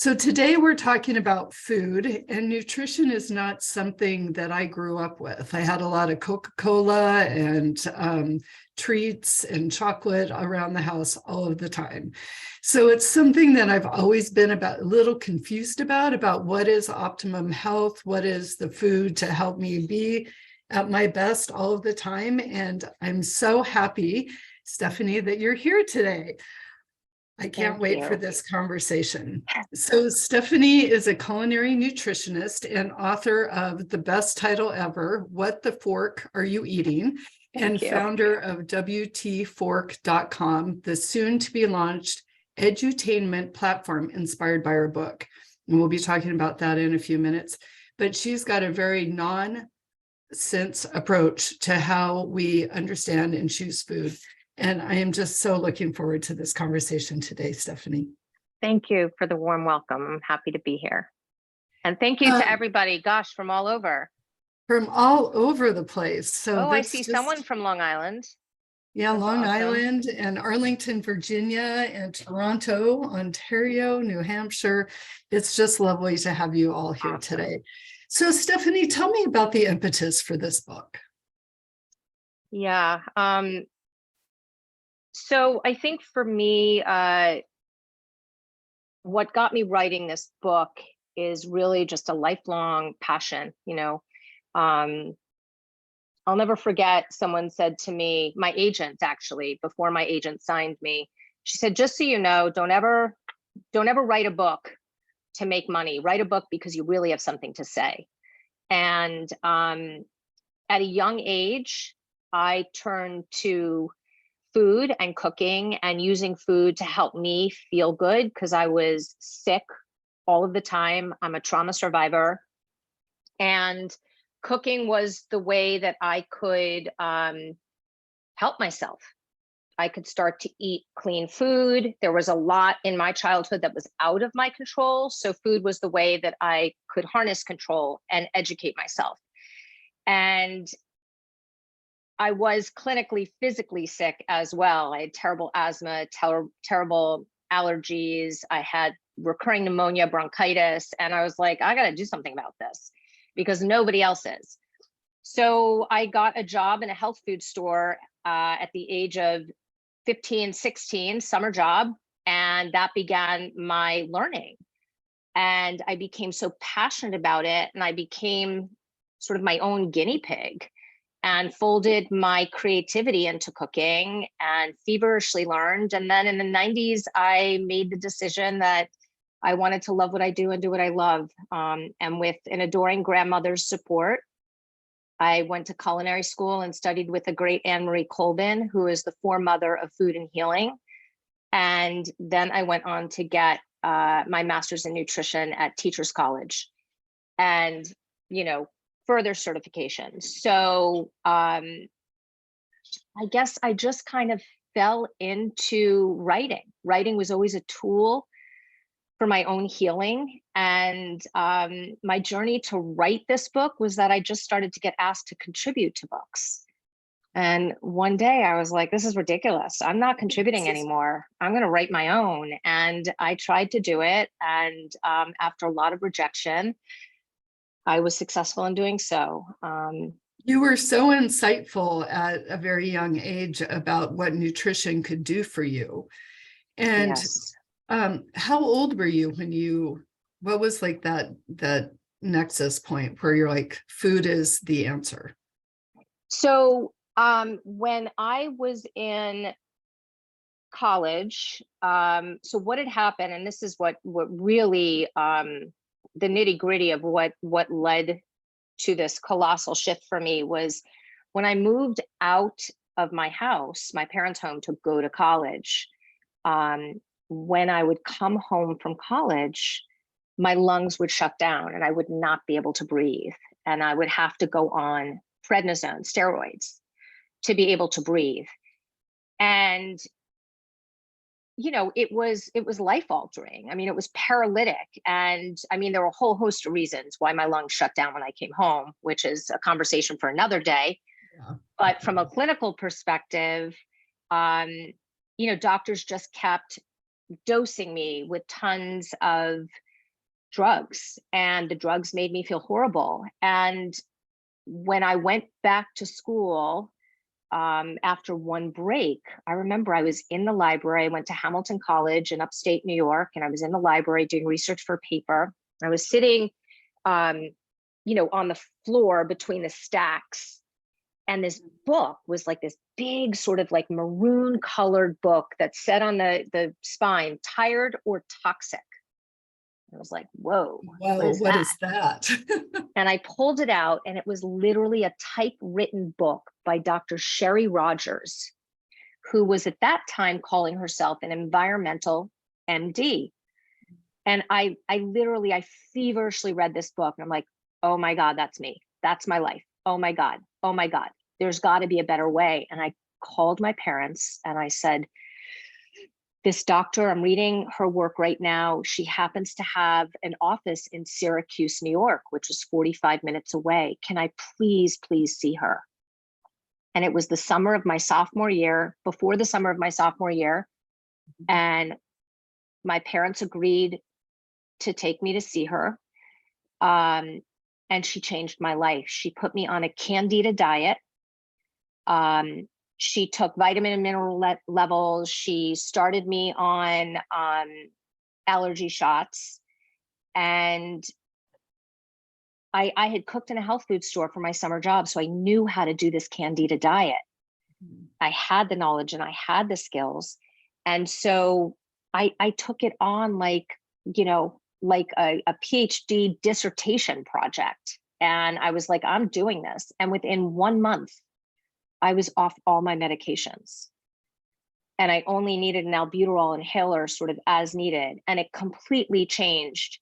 So today we're talking about food, and nutrition is not something that I grew up with. I had a lot of Coca-Cola and treats and chocolate around the house all of the time. So it's something that I've always been a little confused about what is optimum health, what is the food to help me be at my best all of the time. And I'm so happy, Stefanie, that you're here today. I can't wait for this conversation. So Stefanie is a culinary nutritionist and author of the best title ever, What the Fork Are You Eating? And founder of WTFork.com, the soon to be launched edutainment platform inspired by her book. And we'll be talking about that in a few minutes. But she's got a very non-sense approach to how we understand and choose food. And I am just so looking forward to this conversation today, Stefanie. Thank you for the warm welcome. I'm happy to be here. And thank you to everybody, gosh, from all over. From all over the place. So I see someone from Long Island. Yeah, that's Long Island and Arlington, Virginia, and Toronto, Ontario, New Hampshire. It's just lovely to have you all here today. So Stefanie, tell me about the impetus for this book. Yeah. So I think for me, what got me writing this book is really just a lifelong passion. I'll never forget, someone said to me, my agent actually, before my agent signed me, she said, just so you know, don't ever write a book to make money. Write a book because you really have something to say. And at a young age, I turned to food and cooking and using food to help me feel good because I was sick all of the time. I'm a trauma survivor. And cooking was the way that I could help myself. I could start to eat clean food. There was a lot in my childhood that was out of my control. So food was the way that I could harness control and educate myself. And I was clinically, physically sick as well. I had terrible asthma, terrible allergies. I had recurring pneumonia, bronchitis. And I was like, I got to do something about this because nobody else is. So I got a job in a health food store at the age of 15, 16, summer job. And that began my learning. And I became so passionate about it. And I became sort of my own guinea pig and folded my creativity into cooking and feverishly learned. And then in the 90s, I made the decision that I wanted to love what I do and do what I love. And with an adoring grandmother's support, I went to culinary school and studied with the great Anne Marie Colbin, who is the foremother of food and healing. And then I went on to get my master's in nutrition at Teachers College. And, further certifications. So I guess I just kind of fell into writing. Writing was always a tool for my own healing. And my journey to write this book was that I just started to get asked to contribute to books. And one day I was like, this is ridiculous. I'm not contributing anymore. I'm going to write my own. And I tried to do it. And after a lot of rejection, I was successful in doing so. You were so insightful at a very young age about what nutrition could do for you. And yes. How old were you what was like that nexus point where you're like, food is the answer? So when I was in college, so what had happened, and this is what really the nitty gritty of what led to this colossal shift for me was when I moved out of my house, my parents' home, to go to college. When I would come home from college, my lungs would shut down and I would not be able to breathe. And I would have to go on prednisone, steroids, to be able to breathe. And it was life altering. I mean, it was paralytic. And I mean, there were a whole host of reasons why my lungs shut down when I came home, which is a conversation for another day. Yeah. But from a clinical perspective, doctors just kept dosing me with tons of drugs, and the drugs made me feel horrible. And when I went back to school, after one break, I remember I was in the library. I went to Hamilton College in upstate New York, and I was in the library doing research for a paper. I was sitting, on the floor between the stacks, and this book was like this big sort of like maroon colored book that said on the spine, "Tired or Toxic." I was like, whoa, Whoa, what is that? And I pulled it out, and it was literally a typewritten book by Dr. Sherry Rogers, who was at that time calling herself an environmental MD. And I feverishly read this book, and I'm like, oh my God, that's me. That's my life. Oh my God. Oh my God. There's got to be a better way. And I called my parents and I said, this doctor, I'm reading her work right now. She happens to have an office in Syracuse, New York, which is 45 minutes away. Can I please see her? And it was the summer of my sophomore year, before the summer of my sophomore year. And my parents agreed to take me to see her. And she changed my life. She put me on a candida diet. She took vitamin and mineral levels. She started me on allergy shots. And I had cooked in a health food store for my summer job, so I knew how to do this candida diet. I had the knowledge and I had the skills. And so I took it on like a PhD dissertation project. And I was like, I'm doing this. And within 1 month, I was off all my medications. And I only needed an albuterol inhaler sort of as needed. And it completely changed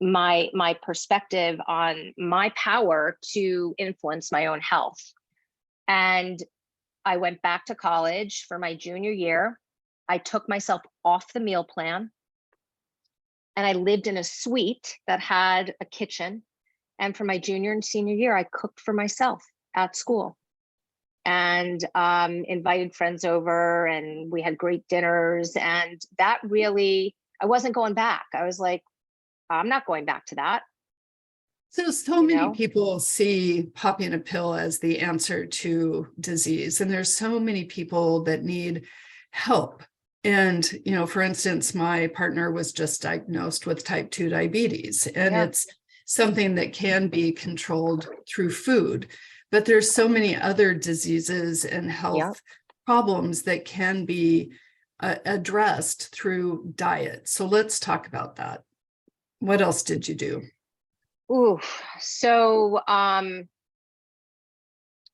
my perspective on my power to influence my own health. And I went back to college for my junior year. I took myself off the meal plan. And I lived in a suite that had a kitchen. And for my junior and senior year, I cooked for myself at school and invited friends over, and we had great dinners. And that really, I wasn't going back. I was like, I'm not going back to that. So many people see popping a pill as the answer to disease. And there's so many people that need help. And, for instance, my partner was just diagnosed with type 2 diabetes, and it's something that can be controlled through food. But there's so many other diseases and health problems that can be addressed through diet. So let's talk about that. What else did you do? So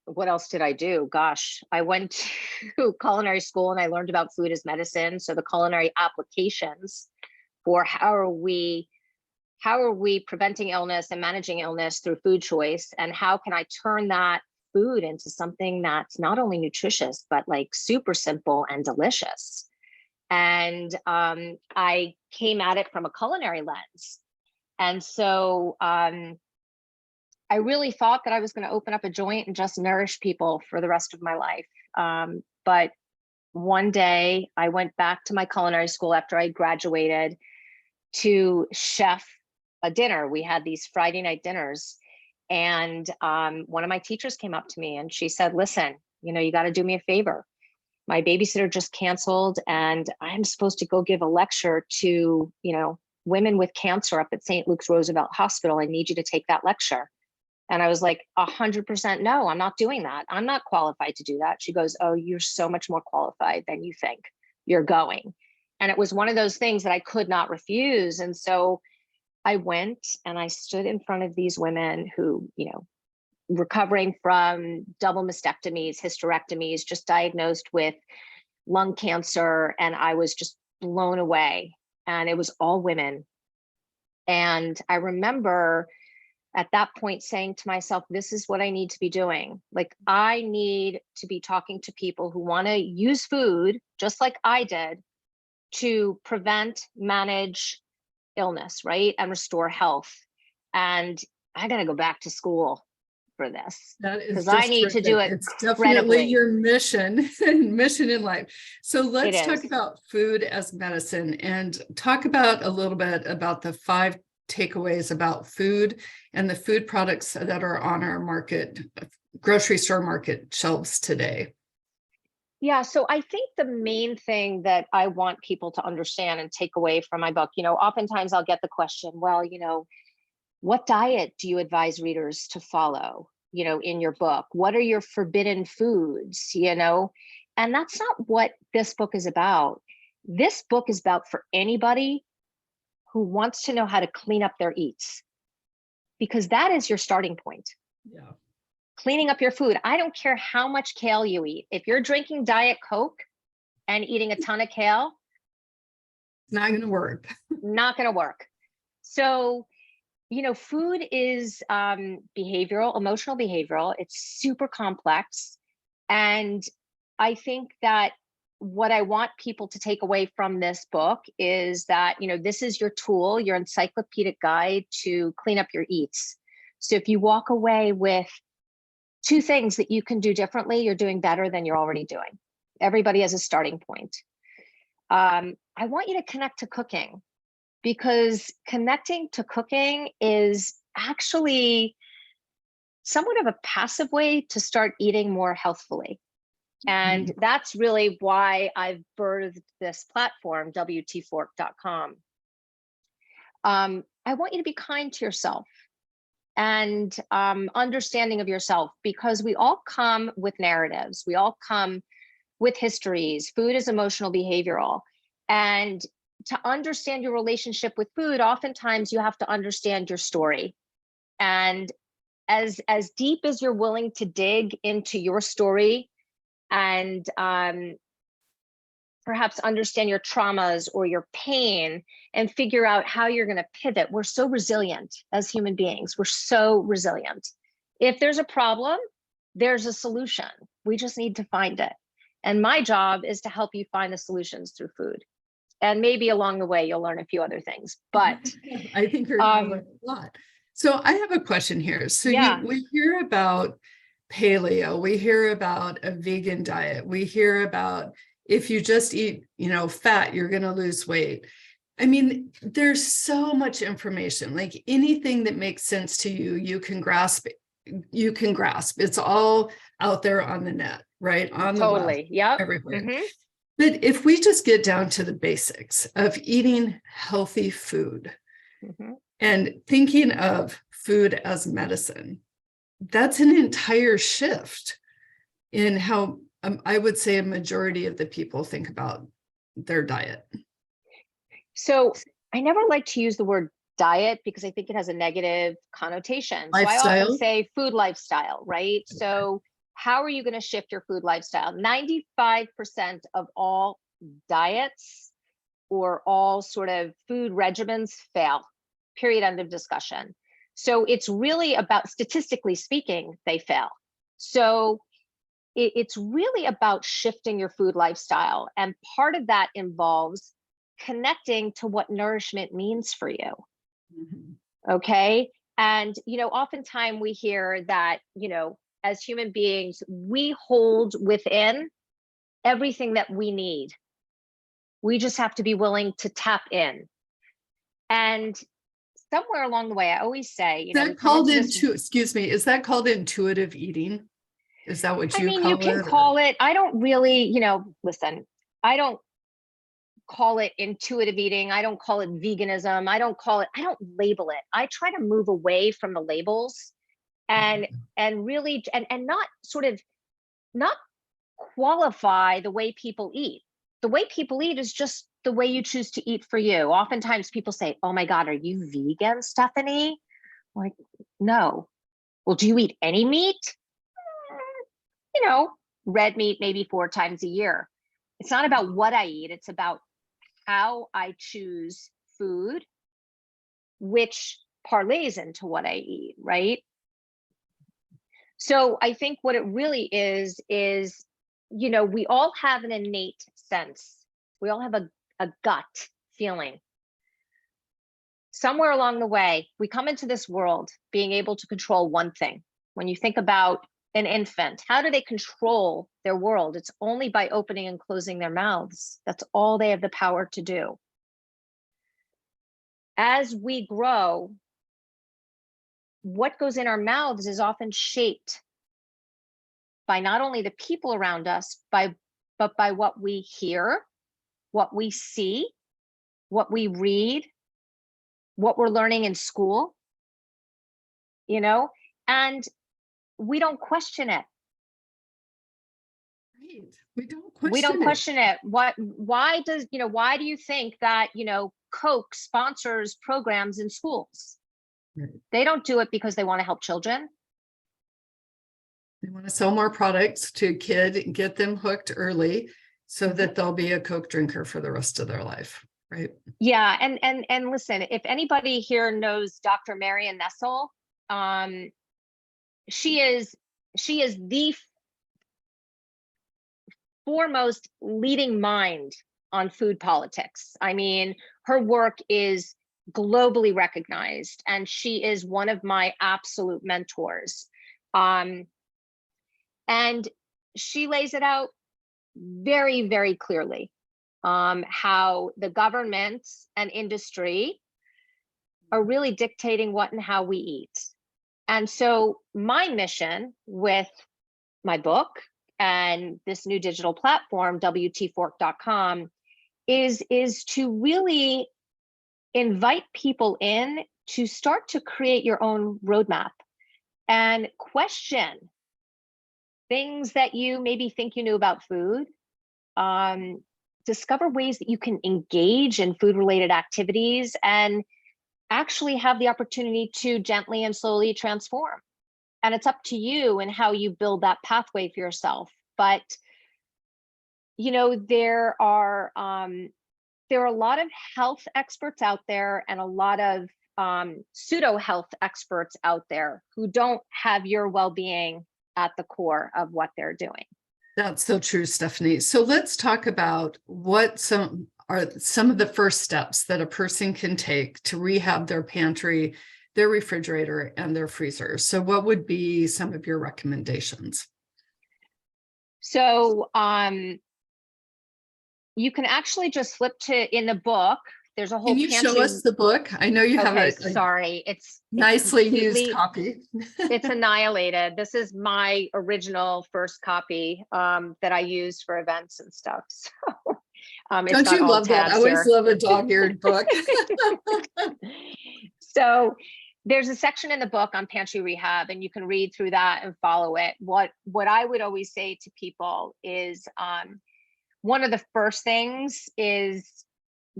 what else did I do? Gosh, I went to culinary school and I learned about food as medicine. So the culinary applications for how are we preventing illness and managing illness through food choice, and how can I turn that food into something that's not only nutritious, but like super simple and delicious. And I came at it from a culinary lens. And so I really thought that I was going to open up a joint and just nourish people for the rest of my life. But one day I went back to my culinary school after I graduated to chef a dinner. We had these Friday night dinners, and one of my teachers came up to me and she said, listen, you got to do me a favor. My babysitter just canceled and I'm supposed to go give a lecture to, women with cancer up at St. Luke's Roosevelt Hospital. I need you to take that lecture. And I was like, 100% no, I'm not doing that. I'm not qualified to do that. She goes, oh, you're so much more qualified than you think. You're going. And it was one of those things that I could not refuse. And so I went and I stood in front of these women who, recovering from double mastectomies, hysterectomies, just diagnosed with lung cancer. And I was just blown away. And it was all women. And I remember at that point saying to myself, this is what I need to be doing. Like, I need to be talking to people who want to use food, just like I did, to prevent, manage illness, right? And restore health. And I got to go back to school. for this That is because I just need to do terrific. it It's definitely credibly. your mission and mission in life. So It let's talk is. about food as medicine and talk about a little bit about the 5 takeaways about food and the food products that are on our market, grocery store market shelves today. Yeah, so I think the main thing that I want people to understand and take away from my book, oftentimes I'll get the question, well, what diet do you advise readers to follow, in your book? What are your forbidden foods, And that's not what this book is about. This book is about for anybody who wants to know how to clean up their eats, because that is your starting point. Yeah. Cleaning up your food. I don't care how much kale you eat. If you're drinking Diet Coke and eating a ton of kale, It's not going to work. not going to work. So, food is behavioral, emotional behavioral. It's super complex. And I think that what I want people to take away from this book is that, this is your tool, your encyclopedic guide to clean up your eats. So if you walk away with 2 things that you can do differently, you're doing better than you're already doing. Everybody has a starting point. I want you to connect to cooking, because connecting to cooking is actually somewhat of a passive way to start eating more healthfully. And that's really why I've birthed this platform, WTFork.com. I want you to be kind to yourself and understanding of yourself, because we all come with narratives. We all come with histories. Food is emotional behavioral. And to understand your relationship with food, oftentimes you have to understand your story. And as deep as you're willing to dig into your story and perhaps understand your traumas or your pain and figure out how you're going to pivot. We're so resilient as human beings. We're so resilient. If there's a problem, there's a solution. We just need to find it. And my job is to help you find the solutions through food. And maybe along the way, you'll learn a few other things. But I think you're going to learn a lot. So I have a question here. So yeah. we hear about paleo, we hear about a vegan diet, we hear about if you just eat, fat, you're going to lose weight. I mean, there's so much information, like anything that makes sense to you, you can grasp. It's all out there on the net, right? On the web, Yep. everywhere. But if we just get down to the basics of eating healthy food and thinking of food as medicine, that's an entire shift in how I would say a majority of the people think about their diet. So I never like to use the word diet because I think it has a negative connotation. Lifestyle. So I often say food lifestyle, right? Okay. So how are you going to shift your food lifestyle? 95% of all diets or all sort of food regimens fail, period, end of discussion. So it's really about, statistically speaking, they fail. So it's really about shifting your food lifestyle. And part of that involves connecting to what nourishment means for you. Okay. And, oftentimes we hear that, as human beings, we hold within everything that we need. We just have to be willing to tap in. And somewhere along the way, I always say, is that called intuitive eating? Is that what you call it? I mean, you can call it, I don't really, listen, I don't call it intuitive eating. I don't call it veganism. I don't label it. I try to move away from the labels and really, and not sort of, not qualify the way people eat. The way people eat is just the way you choose to eat for you. Oftentimes people say, oh my God, are you vegan, Stefanie? I'm like, no. Well, do you eat any meat? Red meat maybe 4 times a year. It's not about what I eat. It's about how I choose food, which parlays into what I eat, right? So I think what it really is, we all have an innate sense. We all have a gut feeling. Somewhere along the way, we come into this world being able to control one thing, When you think about an infant, how do they control their world? It's only by opening and closing their mouths. That's all they have the power to do. As we grow, what goes in our mouths is often shaped by not only the people around us, but by what we hear, what we see, what we read, what we're learning in school, and we don't question it. Right. We don't question it. Why do you think that, Coke sponsors programs in schools? Right. They don't do it because they want to help children. They want to sell more products to a kid and get them hooked early so that they'll be a Coke drinker for the rest of their life. Right. Yeah. And listen, if anybody here knows Dr. Marion Nestle, she is the foremost leading mind on food politics. I mean, her work is globally recognized, and she is one of my absolute mentors. And she lays it out very, very clearly, how the governments and industry are really dictating what and how we eat. And so my mission with my book and this new digital platform, WTFork.com, is to really invite people in to start to create your own roadmap and question things that you maybe think you knew about food. Discover ways that you can engage in food-related activities and actually have the opportunity to gently and slowly transform. And it's up to you and how you build that pathway for yourself. But, there are a lot of health experts out there and a lot of pseudo health experts out there who don't have your well-being at the core of what they're doing. That's so true, Stefanie. So let's talk about what some of the first steps that a person can take to rehab their pantry, their refrigerator, and their freezer. So what would be some of your recommendations? So you can actually just flip to, in the book, there's a whole Can you pantry. show us the book? I know you have a sorry, it's nicely used copy. It's annihilated. This is my original first copy that I used for events and stuff. So don't you love that? I always love a dog-eared book. So there's a section in the book on pantry rehab, and you can read through that and follow it. What I would always say to people is one of the first things is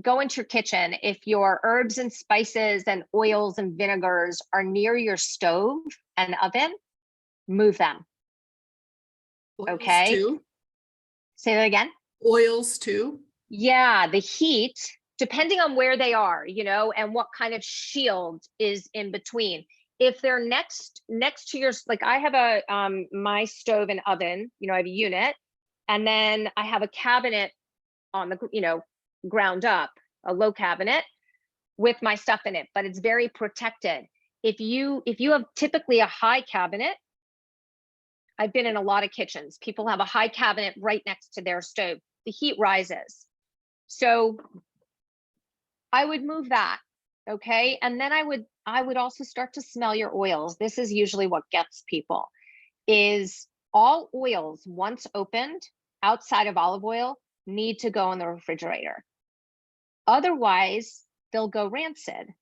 go into your kitchen. If your herbs and spices and oils and vinegars are near your stove and oven, move them. Oils okay. Too? Say that again. Oils too? Yeah, the heat, depending on where they are, and what kind of shield is in between. If they're next to your, like I have my stove and oven, I have a unit, and then I have a cabinet on the, ground up, a low cabinet with my stuff in it, but it's very protected. If you have typically a high cabinet, I've been in a lot of kitchens, people have a high cabinet right next to their stove, the heat rises. So I would move that. Okay. And then I would also start to smell your oils. This is usually what gets people, is all oils once opened outside of olive oil need to go in the refrigerator. Otherwise, they'll go rancid.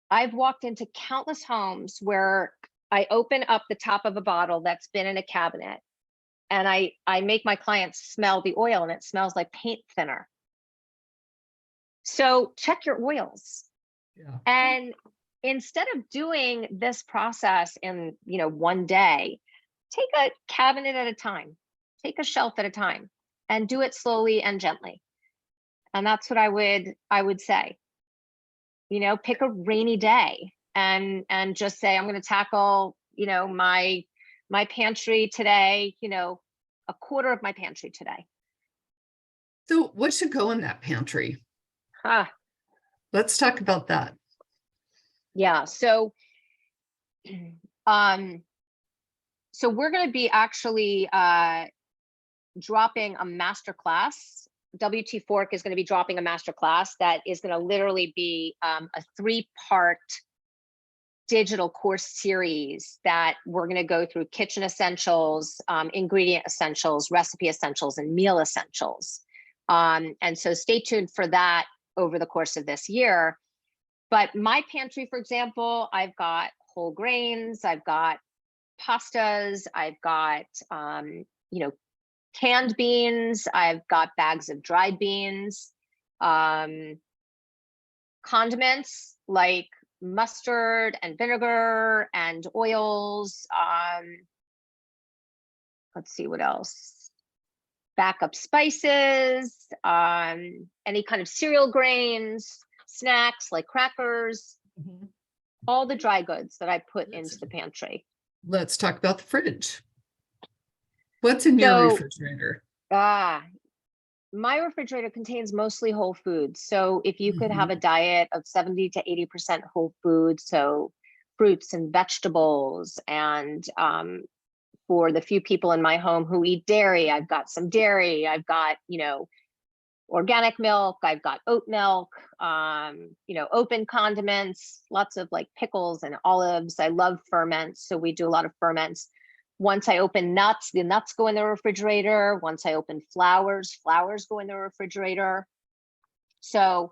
I've walked into countless homes where I open up the top of a bottle that's been in a cabinet, and I make my clients smell the oil, and it smells like paint thinner. So check your oils. Yeah. And instead of doing this process in, one day, take a cabinet at a time, take a shelf at a time, and do it slowly and gently. And that's what I would say. Pick a rainy day and just say, I'm going to tackle, my pantry today, a quarter of my pantry today. So what should go in that pantry? Let's talk about that. Yeah. So So we're going to be actually dropping a master class. WT Fork is going to be dropping a master class that is going to literally be a 3-part digital course series that we're going to go through kitchen essentials, ingredient essentials, recipe essentials, and meal essentials. And so stay tuned for that over the course of this year. But my pantry, for example, I've got whole grains, I've got pastas, I've got, canned beans, I've got bags of dried beans, condiments like mustard and vinegar and oils. Let's see what else. Backup spices, any kind of cereal grains, snacks like crackers, all the dry goods that I put into the pantry. Let's talk about the fridge. What's in your refrigerator? My refrigerator contains mostly whole foods. So if you could have a diet of 70 to 80% whole foods, so fruits and vegetables, and for the few people in my home who eat dairy, I've got some dairy, I've got, organic milk, I've got oat milk, open condiments, lots of like pickles and olives. I love ferments, so we do a lot of ferments. Once I open nuts, the nuts go in the refrigerator. Once I open flowers go in the refrigerator. So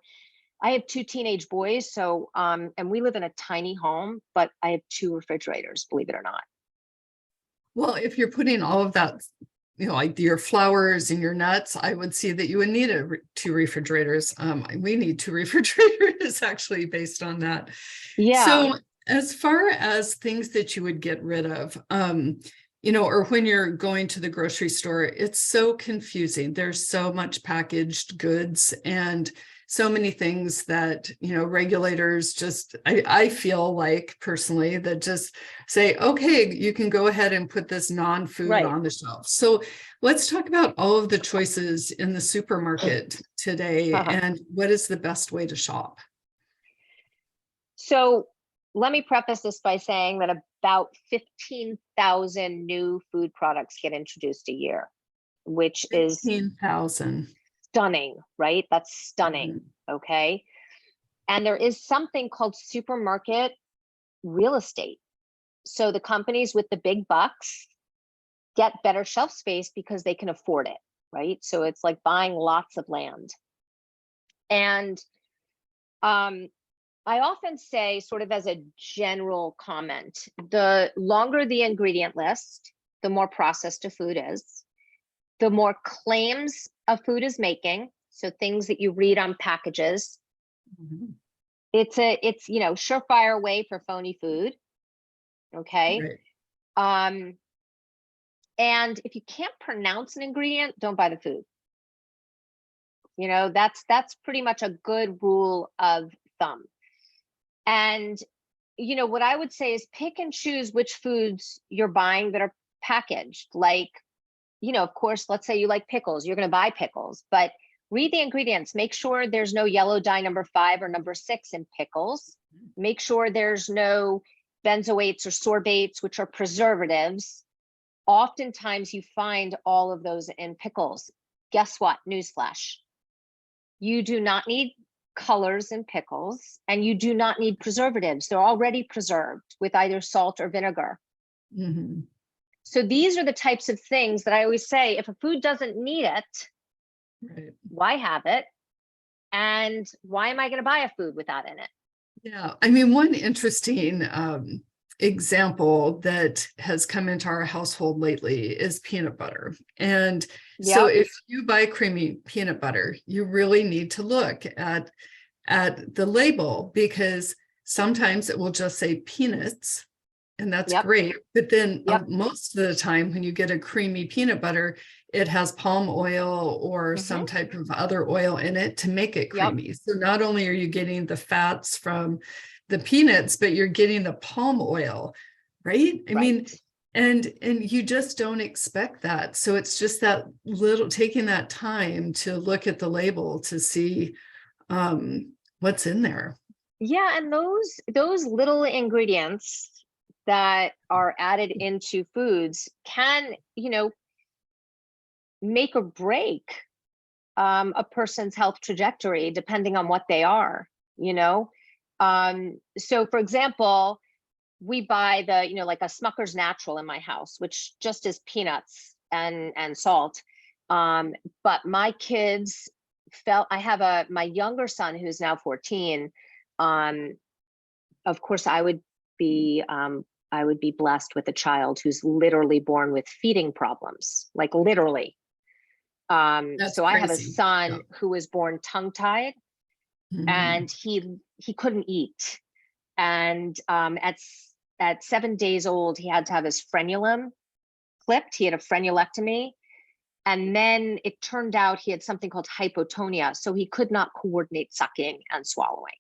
I have 2 teenage boys, so and we live in a tiny home, but I have 2 refrigerators, believe it or not. Well, if you're putting all of that, like your flowers and your nuts, I would see that you would need 2 refrigerators. We need 2 refrigerators actually based on that. Yeah. So as far as things that you would get rid of, or when you're going to the grocery store, it's so confusing. There's so much packaged goods and so many things that, regulators just, I feel like personally that just say, okay, you can go ahead and put this non-food on the shelf. So let's talk about all of the choices in the supermarket today and what is the best way to shop. So let me preface this by saying that about 15,000 new food products get introduced a year, which is 15,000. Stunning, right? That's stunning. Okay. And there is something called supermarket real estate. So the companies with the big bucks get better shelf space because they can afford it, right? So it's like buying lots of land. And I often say, sort of as a general comment, the longer the ingredient list, the more processed a food is, the more claims a food is making. So things that you read on packages. It's surefire way for phony food. Okay. Right. And if you can't pronounce an ingredient, don't buy the food. That's pretty much a good rule of thumb. And, what I would say is pick and choose which foods you're buying that are packaged. Like, of course, let's say you like pickles, you're going to buy pickles, but read the ingredients. Make sure there's no yellow dye number 5 or number 6 in pickles. Make sure there's no benzoates or sorbates, which are preservatives. Oftentimes you find all of those in pickles. Guess what? Newsflash. You do not need colors in pickles, and you do not need preservatives. They're already preserved with either salt or vinegar. So these are the types of things that I always say, if a food doesn't need it, why have it? And why am I going to buy a food with that in it? Yeah, I mean, one interesting example that has come into our household lately is peanut butter. And so if you buy creamy peanut butter, you really need to look at the label, because sometimes it will just say peanuts, and that's great. But then most of the time when you get a creamy peanut butter, it has palm oil or some type of other oil in it to make it creamy. So not only are you getting the fats from the peanuts, but you're getting the palm oil, right? I mean, and you just don't expect that. So it's just that little, taking that time to look at the label to see what's in there. Yeah, and those little ingredients that are added into foods can, make or break a person's health trajectory depending on what they are, So for example, we buy the, like a Smucker's Natural in my house, which just is peanuts and salt. But my kids I have my younger son who's now 14. Of course, I would be blessed with a child who's literally born with feeding problems, like literally. So I have a son who was born tongue-tied, and he couldn't eat. And at 7 days old, he had to have his frenulum clipped. He had a frenulectomy. And then it turned out he had something called hypotonia. So he could not coordinate sucking and swallowing.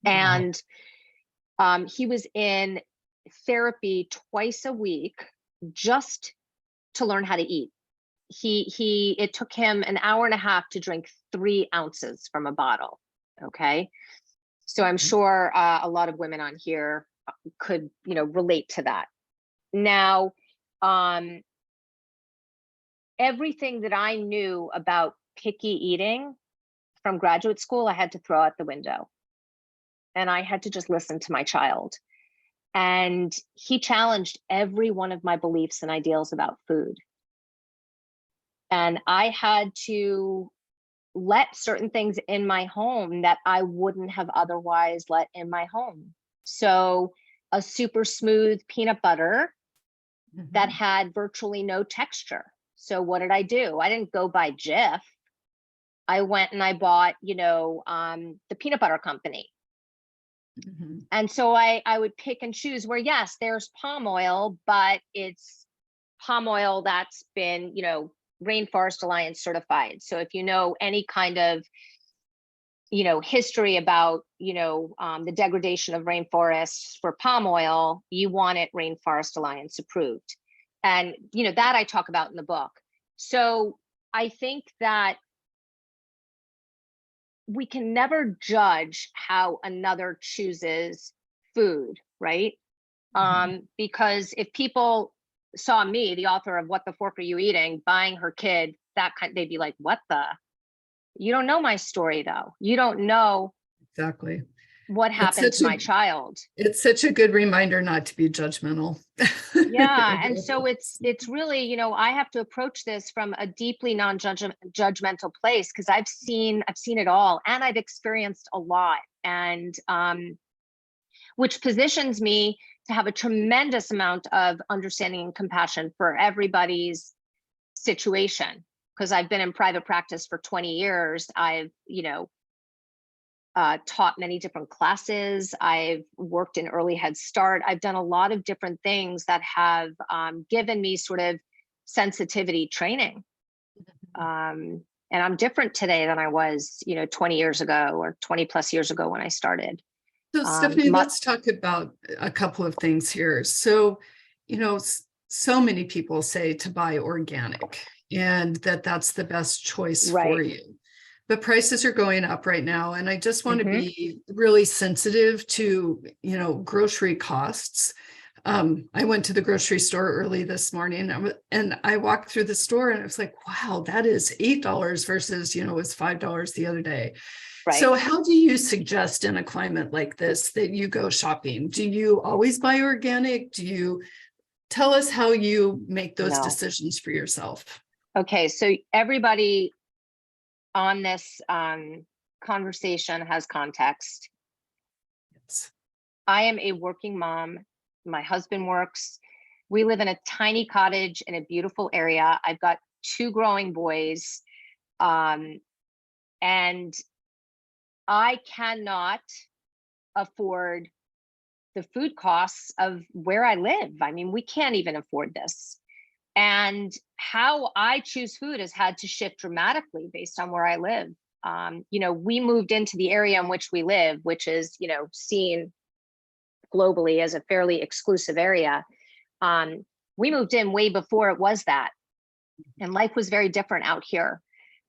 Wow. And he was in therapy twice a week just to learn how to eat. It took him an hour and a half to drink 3 ounces from a bottle. Okay. So I'm sure a lot of women on here could, relate to that. Now, everything that I knew about picky eating from graduate school, I had to throw out the window. And I had to just listen to my child. And he challenged every one of my beliefs and ideals about food. And I had to let certain things in my home that I wouldn't have otherwise let in my home. So a super smooth peanut butter that had virtually no texture. So what did I do? I didn't go buy Jif. I went and I bought, the peanut butter company. And so I would pick and choose where, yes, there's palm oil, but it's palm oil that's been, Rainforest Alliance certified. So if you know any kind of, history about, the degradation of rainforests for palm oil, you want it Rainforest Alliance approved. And, that I talk about in the book. So I think that we can never judge how another chooses food, right? Because if people saw me, the author of What the Fork Are You Eating, buying her kid, they'd be like, what the? You don't know my story though. You don't know exactly what happened to my child. It's such a good reminder not to be judgmental. Yeah. And so it's really, I have to approach this from a deeply non-judgmental place, because I've seen it all, and I've experienced a lot, and which positions me to have a tremendous amount of understanding and compassion for everybody's situation. Because I've been in private practice for 20 years. I've, taught many different classes. I've worked in early Head Start. I've done a lot of different things that have given me sort of sensitivity training. And I'm different today than I was, 20 years ago or 20 plus years ago when I started. So Stefanie, let's talk about a couple of things here. So, so many people say to buy organic and that's the best choice for you. But prices are going up right now. And I just want to be really sensitive to, grocery costs. I went to the grocery store early this morning and I walked through the store and it was like, wow, that is $8 versus, it was $5 the other day. Right. So how do you suggest in a climate like this that you go shopping? Do you always buy organic? Do you tell us how you make those decisions for yourself? Okay. So everybody on this conversation has context. Yes. I am a working mom. My husband works. We live in a tiny cottage in a beautiful area. I've got 2 growing boys. And I cannot afford the food costs of where I live. I mean, we can't even afford this. And how I choose food has had to shift dramatically based on where I live. We moved into the area in which we live, which is, seen globally as a fairly exclusive area. We moved in way before it was that. And life was very different out here.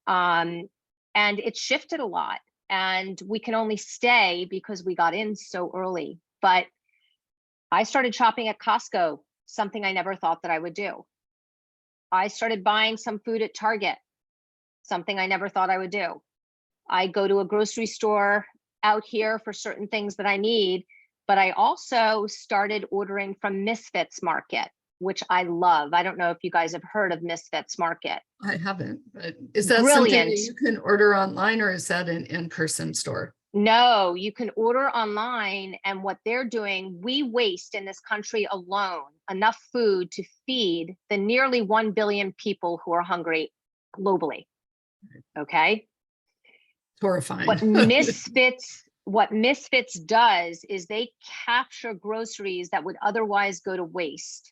And it shifted a lot. And we can only stay because we got in so early. But I started shopping at Costco, something I never thought that I would do. I started buying some food at Target, something I never thought I would do. I go to a grocery store out here for certain things that I need, but I also started ordering from Misfits Market, which I love. I don't know if you guys have heard of Misfits Market. I haven't, but is that something Brilliant. that you can order online, or is that an in-person store? No, you can order online, and what they're doing, we waste in this country alone enough food to feed the nearly 1 billion people who are hungry globally. Okay. Horrifying. What Misfits does is they capture groceries that would otherwise go to waste.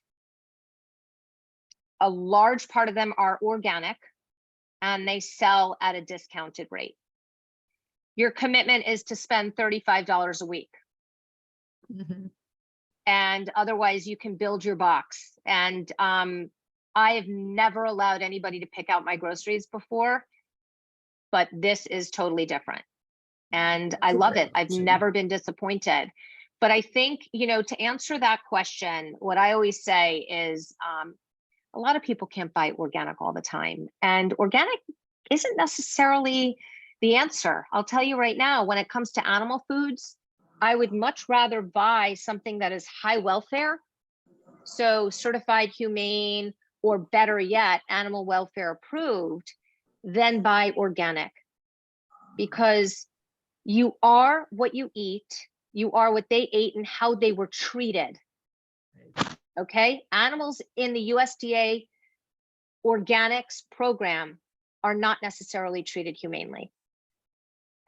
A large part of them are organic, and they sell at a discounted rate. Your commitment is to spend $35 a week. Mhm. And otherwise you can build your box. And I have never allowed anybody to pick out my groceries before, but this is totally different. And I love it. I've never been disappointed. But I think, to answer that question, what I always say is a lot of people can't buy organic all the time. And organic isn't necessarily the answer. I'll tell you right now, when it comes to animal foods, I would much rather buy something that is high welfare, so certified humane, or better yet, animal welfare approved, than buy organic. Because you are what you eat, you are what they ate and how they were treated. Okay? Animals in the USDA organics program are not necessarily treated humanely.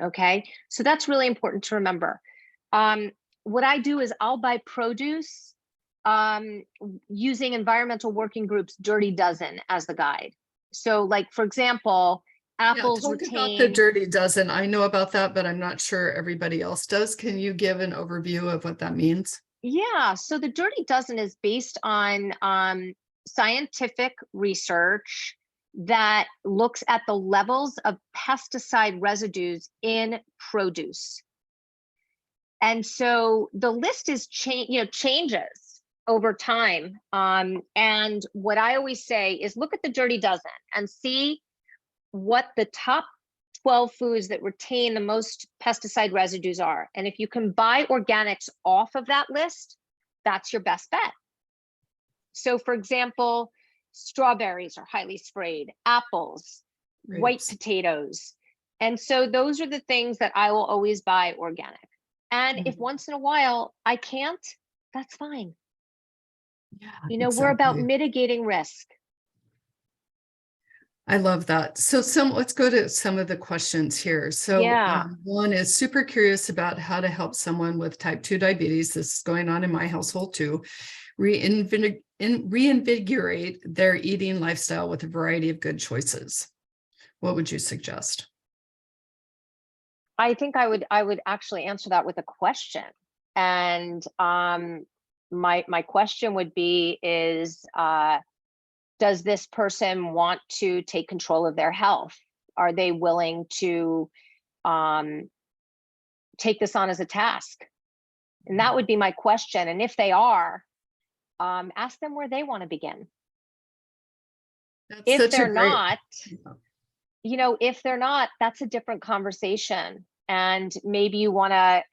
Okay, so that's really important to remember. What I do is I'll buy produce using Environmental Working Group's Dirty Dozen as the guide. So like, for example, apples talk about the Dirty Dozen. I know about that, but I'm not sure everybody else does. Can you give an overview of what that means? Yeah, so the Dirty Dozen is based on scientific research that looks at the levels of pesticide residues in produce. And so the list is changes over time. And what I always say is look at the Dirty Dozen and see what the top 12 foods that retain the most pesticide residues are. And if you can buy organics off of that list, that's your best bet. So for example, strawberries are highly sprayed, apples, white potatoes. And so those are the things that I will always buy organic. And if once in a while I can't, that's fine. Yeah, we're about mitigating risk. I love that. So let's go to some of the questions here. So one is super curious about how to help someone with type 2 diabetes. This is going on in my household too. Reinvigorate their eating lifestyle with a variety of good choices. What would you suggest? I think I would actually answer that with a question. And my question would be does this person want to take control of their health? Are they willing to take this on as a task? And that would be my question. And if they are, ask them where they want to begin. If they're not, if they're not, that's a different conversation. And maybe you want to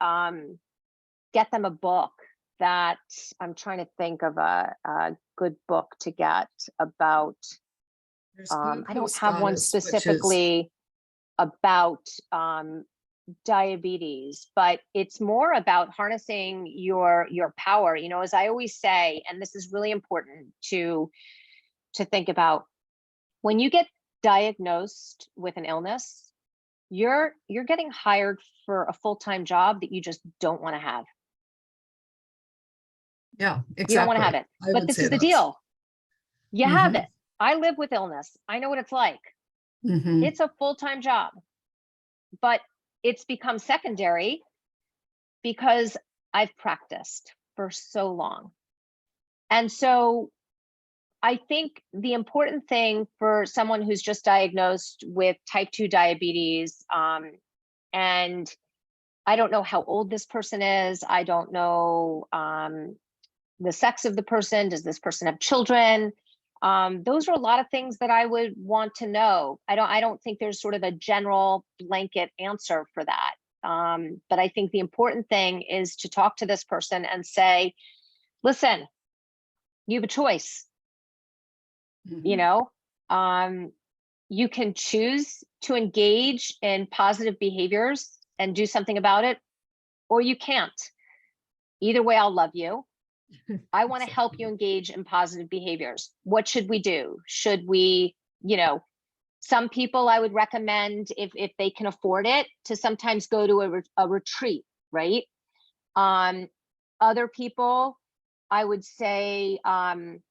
get them a book that I'm trying to think of a good book to get about. I don't have one specifically about diabetes, but it's more about harnessing your power. As I always say, and this is really important to think about, when you get diagnosed with an illness, you're getting hired for a full-time job that you just don't want to have. Yeah, exactly. You don't want to have it. But this is the deal. You have it. I live with illness. I know what it's like. It's a full-time job, but it's become secondary because I've practiced for so long. And so I think the important thing for someone who's just diagnosed with type 2 diabetes, and I don't know how old this person is, I don't know the sex of the person? Does this person have children? Those are a lot of things that I would want to know. I don't think there's sort of a general blanket answer for that. But I think the important thing is to talk to this person and say, listen, you have a choice. You know, you can choose to engage in positive behaviors and do something about it, or you can't. Either way, I'll love you. I want to help you engage in positive behaviors. What should we do? Should we, you know, some people I would recommend, if they can afford it, to sometimes go to a retreat, right? Other people, I would say, find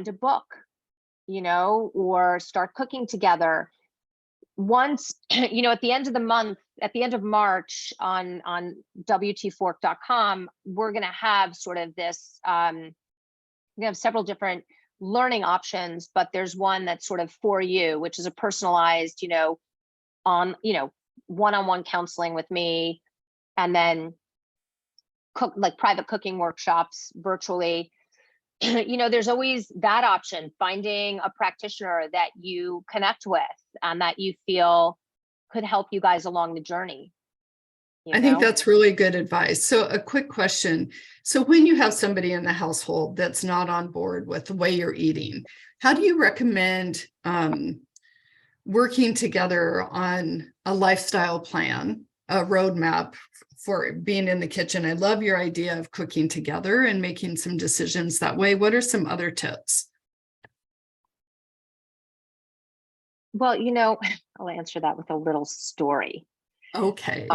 a book, you know, or start cooking together. Once, you know, at the end of the month, at the end of March on WTFork.com, we're going to have sort of this, we have several different learning options, but there's one that's sort of for you, which is a personalized, you know, one-on-one counseling with me, and then like private cooking workshops virtually. You know, there's always that option, finding a practitioner that you connect with and that you feel could help you guys along the journey. I think that's really good advice. So a quick question. So when you have somebody in the household that's not on board with the way you're eating, how do you recommend working together on a lifestyle plan, a roadmap for being in the kitchen? I love your idea of cooking together and making some decisions that way. What are some other tips? Well, you know, I'll answer that with a little story. Okay.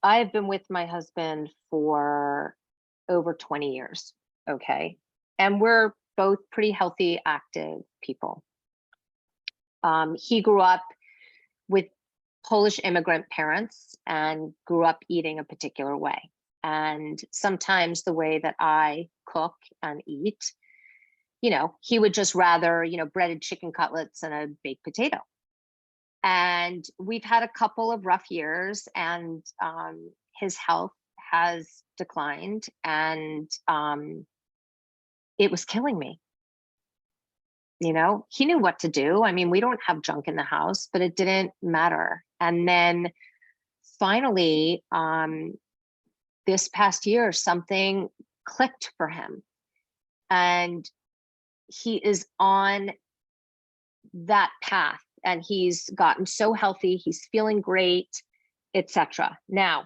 I've been with my husband for over 20 years. Okay. And we're both pretty healthy, active people. He grew up with Polish immigrant parents and grew up eating a particular way. And sometimes the way that I cook and eat, you know, he would just rather, you know, breaded chicken cutlets and a baked potato. And we've had a couple of rough years, and his health has declined, and it was killing me. You know, he knew what to do. I mean, we don't have junk in the house, but it didn't matter. And then finally, this past year, something clicked for him, and he is on that path, and he's gotten so healthy, he's feeling great, etc. Now,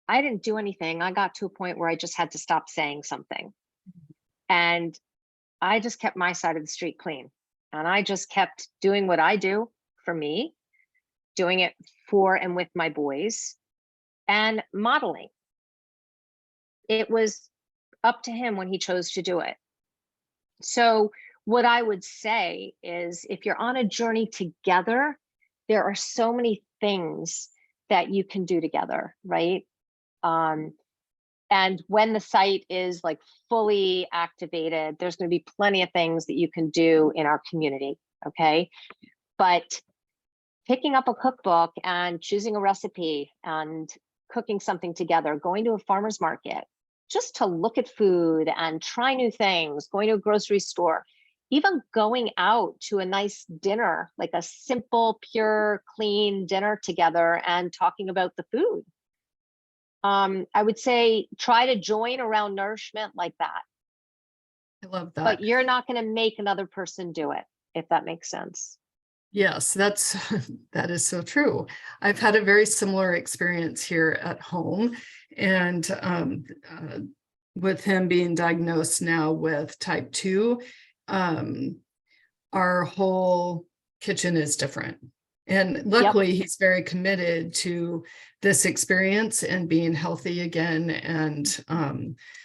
I didn't do anything. I got to a point where I just had to stop saying something. And I just kept my side of the street clean. And I just kept doing what I do for me, doing it for and with my boys, and modeling. It was up to him when he chose to do it. So what I would say is, if you're on a journey together, there are so many things that you can do together, right? And when the site is like fully activated, there's going to be plenty of things that you can do in our community, okay? But picking up a cookbook and choosing a recipe and cooking something together, going to a farmer's market, just to look at food and try new things, going to a grocery store, even going out to a nice dinner, like a simple, pure, clean dinner together and talking about the food. I would say try to join around nourishment like that. I love that. But you're not going to make another person do it, if that makes sense. Yes, that is so true. I've had a very similar experience here at home, and with him being diagnosed now with type 2, our whole kitchen is different. And luckily, he's very committed to this experience and being healthy again. And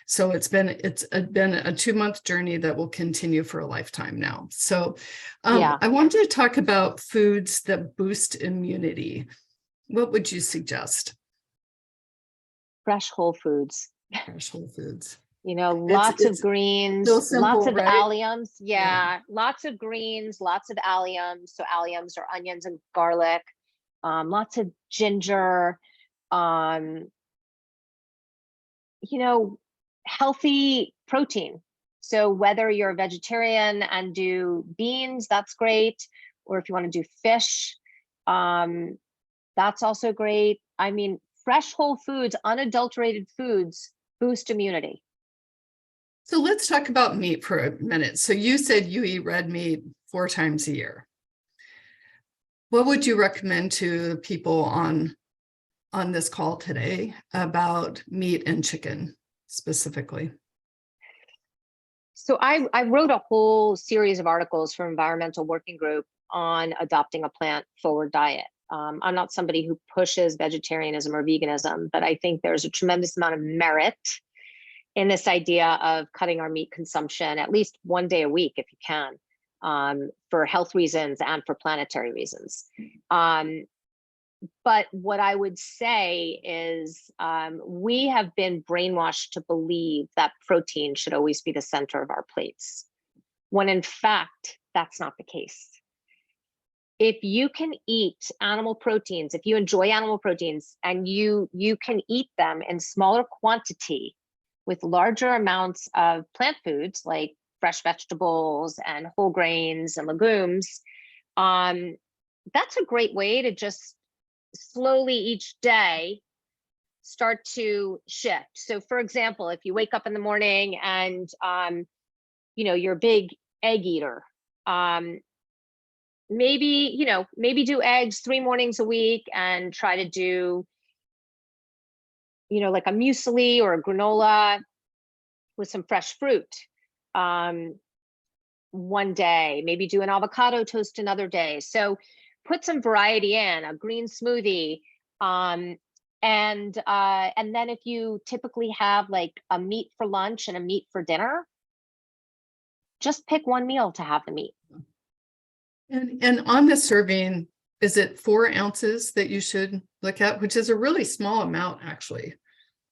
so it's been a 2-month journey that will continue for a lifetime now. So I wanted to talk about foods that boost immunity. What would you suggest? Fresh whole foods. Fresh whole foods. You know, lots of greens, so simple, lots of right? alliums. Yeah, lots of greens, lots of alliums. So alliums are onions and garlic, lots of ginger, you know, healthy protein. So whether you're a vegetarian and do beans, that's great. Or if you want to do fish, that's also great. I mean, fresh whole foods, unadulterated foods boost immunity. So let's talk about meat for a minute. So you said you eat red meat 4 times a year. What would you recommend to people on this call today about meat and chicken specifically? So I wrote a whole series of articles for Environmental Working Group on adopting a plant-forward diet. I'm not somebody who pushes vegetarianism or veganism, but I think there's a tremendous amount of merit in this idea of cutting our meat consumption at least 1 day a week, if you can, for health reasons and for planetary reasons. But what I would say is we have been brainwashed to believe that protein should always be the center of our plates, when in fact, that's not the case. If you can eat animal proteins, if you enjoy animal proteins and you can eat them in smaller quantity with larger amounts of plant foods like fresh vegetables and whole grains and legumes, that's a great way to just slowly each day start to shift. So for example, if you wake up in the morning and you're a big egg eater, maybe do eggs 3 mornings a week and try to do like a muesli or a granola with some fresh fruit one day, maybe do an avocado toast another day. So put some variety in, a green smoothie. And then if you typically have like a meat for lunch and a meat for dinner, just pick one meal to have the meat. And on the serving, is it 4 ounces that you should look at, which is a really small amount, actually?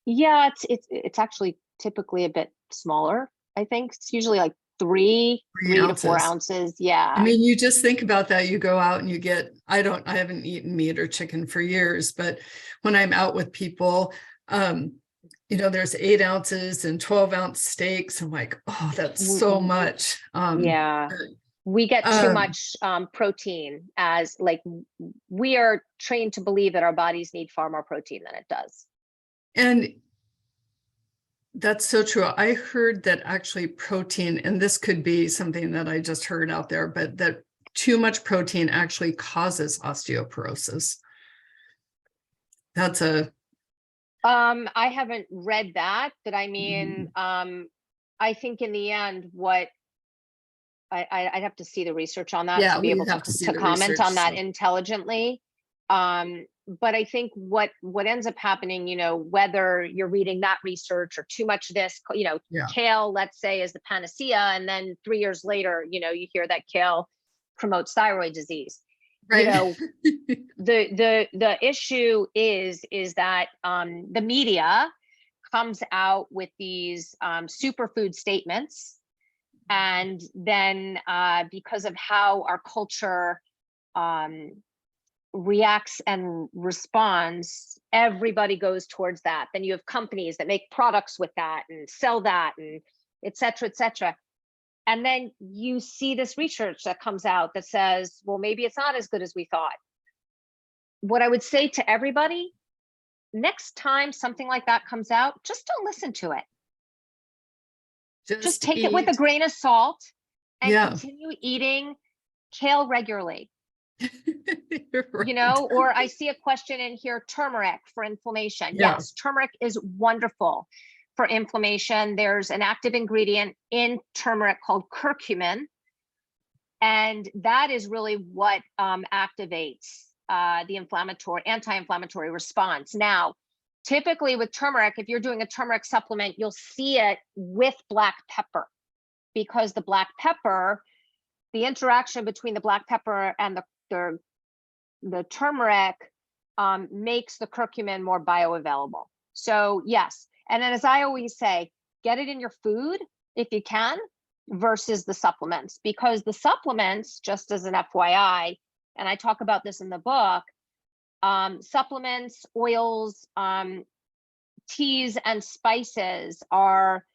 Yeah, it's actually typically a bit smaller. I think it's usually like 3 to 4 ounces. Yeah. I mean, you just think about that. You go out and you get, I haven't eaten meat or chicken for years, but when I'm out with people, there's 8 ounces and 12-ounce steaks. I'm like, oh, that's so much. Yeah. We get too much protein, as like we are trained to believe that our bodies need far more protein than it does. And that's so true. I heard that actually protein, and this could be something that I just heard out there, but that too much protein actually causes osteoporosis. That's I haven't read that, but I mean, I think in the end, what I'd have to see the research on that to be able to comment on that intelligently. But I think what ends up happening, whether you're reading that research or too much of this, kale, let's say, is the panacea, and then 3 years later, you hear that kale promotes thyroid disease. Right. The issue is that the media comes out with these superfood statements. And then because of how our culture reacts and responds, everybody goes towards that. Then you have companies that make products with that and sell that, and et cetera, et cetera. And then you see this research that comes out that says, well, maybe it's not as good as we thought. What I would say to everybody, next time something like that comes out, just don't listen to it. Just take it with a grain of salt and continue eating kale regularly. Right. Or I see a question in here, turmeric for inflammation. Yes, turmeric is wonderful for inflammation. There's an active ingredient in turmeric called curcumin, and that is really what activates the anti-inflammatory response. Now, typically with turmeric, if you're doing a turmeric supplement, you'll see it with black pepper, because the black pepper, the interaction between the black pepper and the turmeric makes the curcumin more bioavailable. So yes, and then as I always say, get it in your food if you can versus the supplements, because the supplements, just as an FYI, and I talk about this in the book, Supplements, oils, teas, and spices are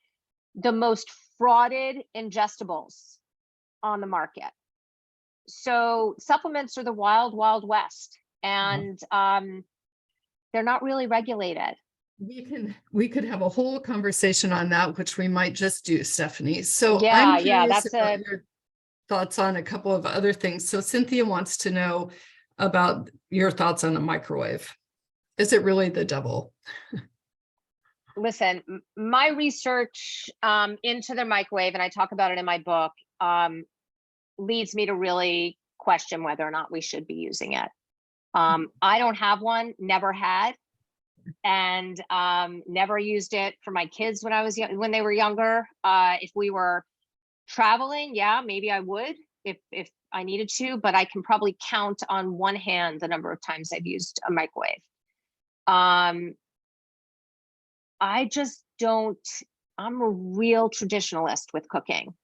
the most frauded ingestibles on the market. So supplements are the wild, wild west, and they're not really regulated. We could have a whole conversation on that, which we might just do, Stephanie. So Yeah, I'm yeah, curious that's about your thoughts on a couple of other things. So Cynthia wants to know about your thoughts on a microwave. Is it really the devil? Listen, my research into the microwave, and I talk about it in my book, leads me to really question whether or not we should be using it. I don't have one, never had, and never used it for my kids when they were younger. If we were traveling, yeah, maybe I would if I needed to, but I can probably count on one hand the number of times I've used a microwave. I just don't, I'm a real traditionalist with cooking.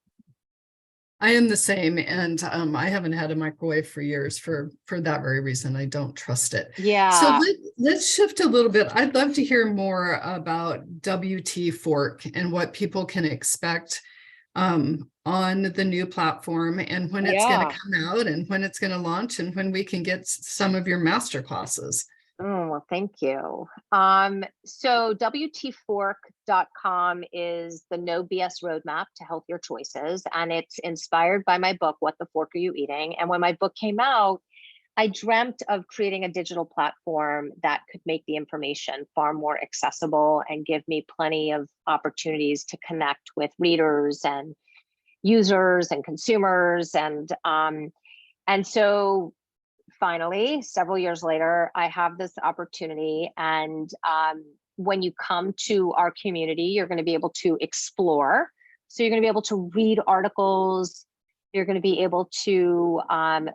I am the same, and I haven't had a microwave for years for that very reason. I don't trust it. Yeah. So let's shift a little bit. I'd love to hear more about WT Fork and what people can expect on the new platform, and when it's going to come out, and when it's going to launch, and when we can get some of your master classes. Oh, well, thank you. So WTFork.com is the no BS roadmap to healthier choices. And it's inspired by my book, What the Fork Are You Eating? And when my book came out, I dreamt of creating a digital platform that could make the information far more accessible and give me plenty of opportunities to connect with readers and users and consumers. And so finally, several years later, I have this opportunity. And when you come to our community, you're going to be able to explore. So you're going to be able to read articles. You're going to be able to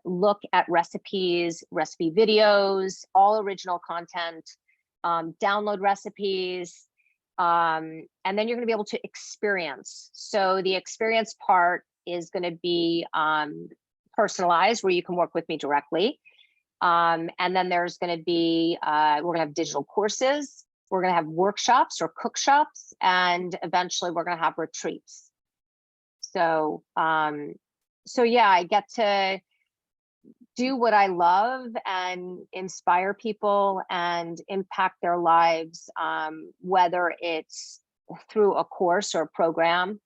look at recipes, recipe videos, all original content, download recipes, and then you're going to be able to experience. So the experience part is going to be personalized, where you can work with me directly. And then there's going to be, we're going to have digital courses. We're going to have workshops or cookshops, and eventually we're going to have retreats. So, yeah, I get to do what I love and inspire people and impact their lives, whether it's through a course or a program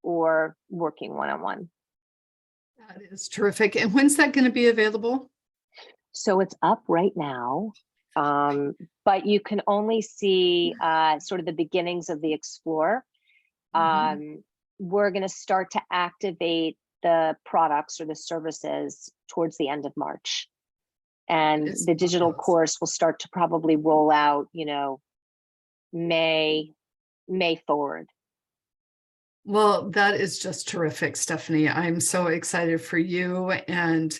or working one-on-one. That is terrific. And when's that going to be available? So it's up right now, but you can only see sort of the beginnings of the Explore. We're going to start to activate the products or the services towards the end of March. And the digital course will start to probably roll out, May forward. Well, that is just terrific, Stephanie. I'm so excited for you. And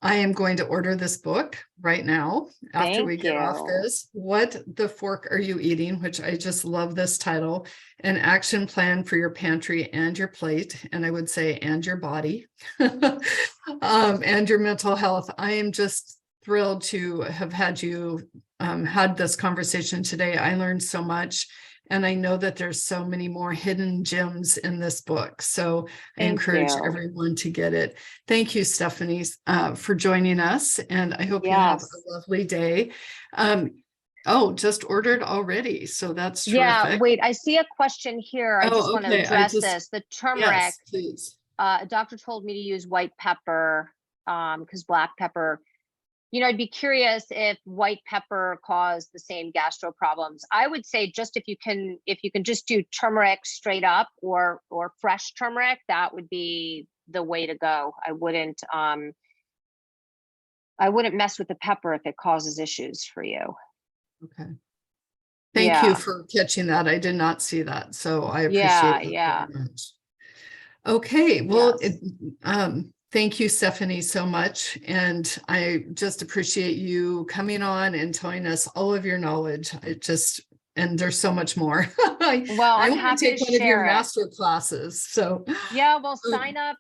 I am going to order this book right now after we get off this. What the Fork Are You Eating? Which I just love this title. An action plan for your pantry and your plate. And I would say, and your body, and your mental health. I am just thrilled to have had you had this conversation today. I learned so much. And I know that there's so many more hidden gems in this book. So I encourage everyone to get it. Thank you, Stephanie, for joining us. And I hope you have a lovely day. Just ordered already. So that's terrific. Yeah, wait, I see a question here. I just want to address this. The turmeric. Yes, please. A doctor told me to use white pepper because black pepper. I'd be curious if white pepper caused the same gastro problems. I would say just if you can just do turmeric straight up or fresh turmeric, that would be the way to go. I wouldn't mess with the pepper if it causes issues for you. Okay. Thank you for catching that. I did not see that. So I appreciate it very much. Okay. Well, thank you, Stefanie, so much. And I just appreciate you coming on and telling us all of your knowledge. and there's so much more. Well, I I'm want happy to to take one of your share it. master classes. So Yeah, well, sign up.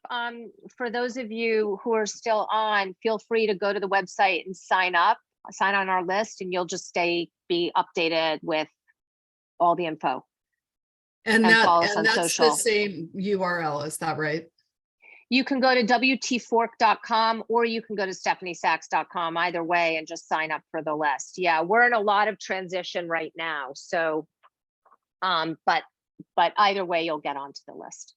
For those of you who are still on, feel free to go to the website and sign on our list, and you'll just be updated with all the info. and follow us on that's social. the same URL, is that right? You can go to wtfork.com or you can go to stephaniesacks.com, either way, and just sign up for the list. Yeah, we're in a lot of transition right now. So, but either way, you'll get onto the list.